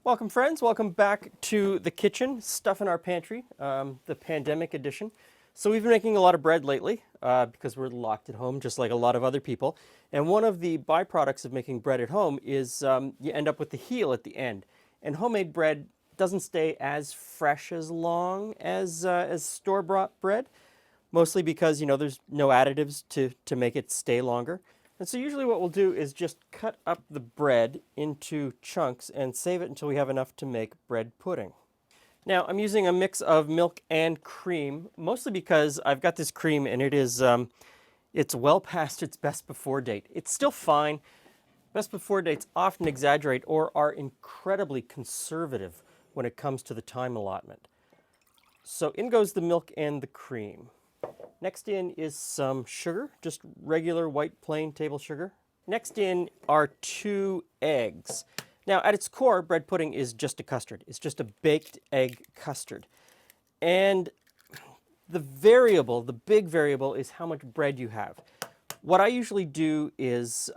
Welcome, friends. Welcome back to the kitchen, stuff in our pantry, the pandemic edition. So we've been making a lot of bread lately because we're locked at home, just like a lot of other people. And one of the byproducts of making bread at home is you end up with the heel at the end. And homemade bread doesn't stay as fresh as long as store-bought bread, mostly because there's no additives to make it stay longer. And so usually what we'll do is just cut up the bread into chunks and save it until we have enough to make bread pudding. Now I'm using a mix of milk and cream, mostly because I've got this cream and it's well past its best before date. It's still fine. Best before dates often exaggerate or are incredibly conservative when it comes to the time allotment. So in goes the milk and the cream. Next in is some sugar, just regular white plain table sugar. Next in are 2 eggs. Now at its core, bread pudding is just a custard. It's just a baked egg custard. And the big variable is how much bread you have. What I usually do is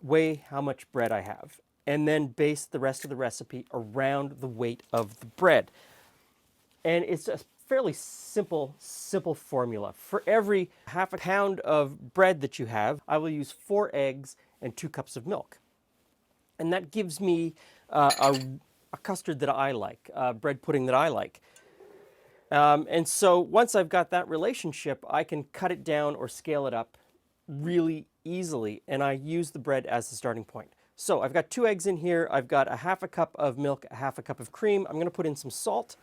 weigh how much bread I have and then base the rest of the recipe around the weight of the bread. And it's a fairly simple formula. For every half a pound of bread that you have, I will use 4 eggs and 2 cups of milk. And that gives me a custard that I like, bread pudding that I like. And so once I've got that relationship, I can cut it down or scale it up really easily, and I use the bread as the starting point. So I've got 2 eggs in here, I've got a half a cup of milk, a half a cup of cream. I'm going to put in some salt,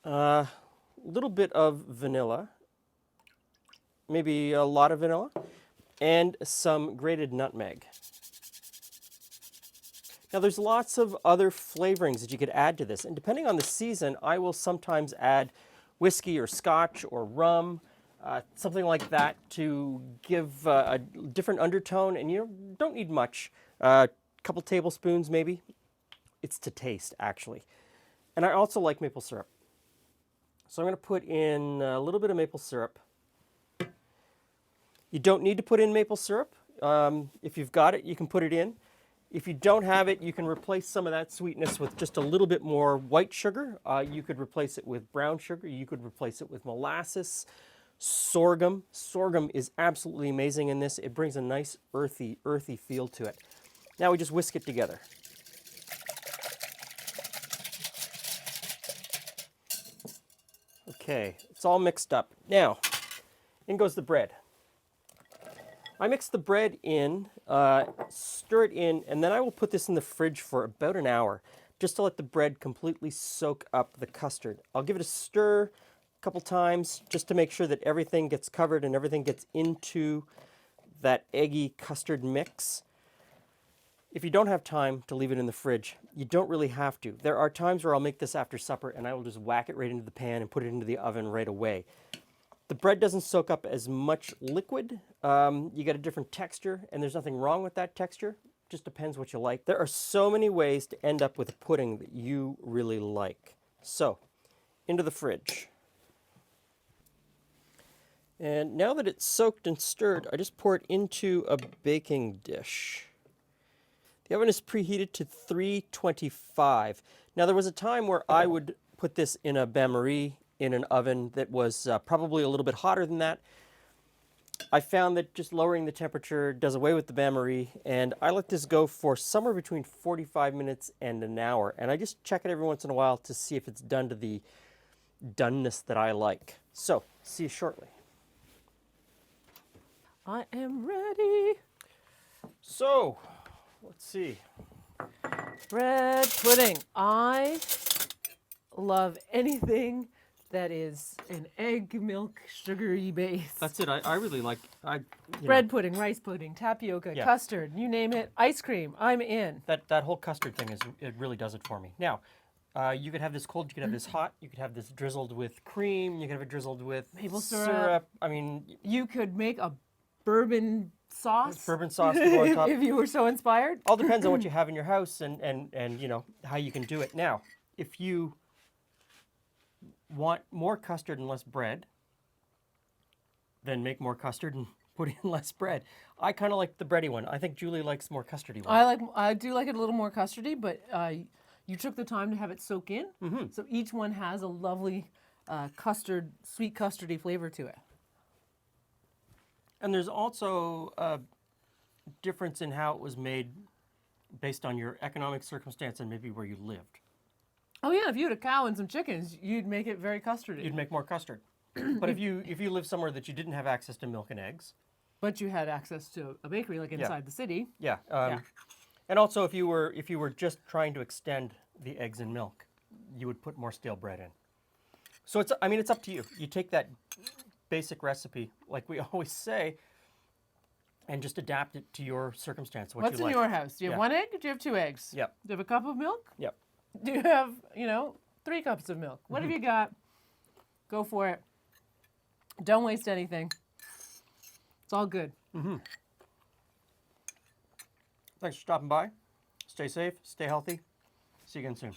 a little bit of vanilla, maybe a lot of vanilla, and some grated nutmeg. Now there's lots of other flavorings that you could add to this, and depending on the season, I will sometimes add whiskey or scotch or rum, something like that to give a different undertone, and you don't need much, a couple tablespoons maybe. It's to taste, actually. And I also like maple syrup. So I'm going to put in a little bit of maple syrup. You don't need to put in maple syrup. If you've got it, you can put it in. If you don't have it, you can replace some of that sweetness with just a little bit more white sugar. You could replace it with brown sugar. You could replace it with molasses, sorghum. Sorghum is absolutely amazing in this. It brings a nice earthy feel to it. Now we just whisk it together. Okay, it's all mixed up. Now, in goes the bread. I mix the bread in, stir it in, and then I will put this in the fridge for about an hour, just to let the bread completely soak up the custard. I'll give it a stir a couple times, just to make sure that everything gets covered and everything gets into that eggy custard mix. If you don't have time to leave it in the fridge, you don't really have to. There are times where I'll make this after supper and I will just whack it right into the pan and put it into the oven right away. The bread doesn't soak up as much liquid. You get a different texture, and there's nothing wrong with that texture. It just depends what you like. There are so many ways to end up with a pudding that you really like. So, into the fridge. And now that it's soaked and stirred, I just pour it into a baking dish. The oven is preheated to 325. Now there was a time where I would put this in a bain-marie in an oven that was probably a little bit hotter than that. I found that just lowering the temperature does away with the bain-marie, and I let this go for somewhere between 45 minutes and an hour. And I just check it every once in a while to see if it's done to the doneness that I like. So, see you shortly. I am ready. So, let's see. Bread pudding. I love anything that is an egg, milk, sugary base. That's it. I really like Bread pudding, rice pudding, tapioca, Yeah. custard, you name it. Ice cream, I'm in. that whole custard thing it really does it for me. Now, you could have this cold, you could have this hot, you could have this drizzled with cream, you could have it drizzled with Maple syrup. I mean, You could make a bourbon sauce. bourbon sauce to go on top. if you were so inspired. All depends on what you have in your house and how you can do it. Now, if you want more custard and less bread, then make more custard and put in less bread. I kind of like the bready one. I think Julie likes more custardy one. I do like it a little more custardy, but you took the time to have it soak in. So each one has a lovely custard, sweet custardy flavor to it. And there's also a difference in how it was made based on your economic circumstance and maybe where you lived. Oh yeah, if you had a cow and some chickens, you'd make it very custardy. You'd make more custard. But if you live somewhere that you didn't have access to milk and eggs, But you had access to a bakery like inside the city. yeah. Yeah. And also, if you were just trying to extend the eggs and milk, you would put more stale bread in. So it's up to you. You take that basic recipe, like we always say, and just adapt it to your circumstance. What What's you in like. your house? Do you have Yeah. one egg or do you have two eggs? Yep. Do you have a cup of milk? Yep. Do you have, 3 cups of milk? What have you got? Go for it. Don't waste anything. It's all good. Thanks for stopping by. Stay safe. Stay healthy. See you again soon.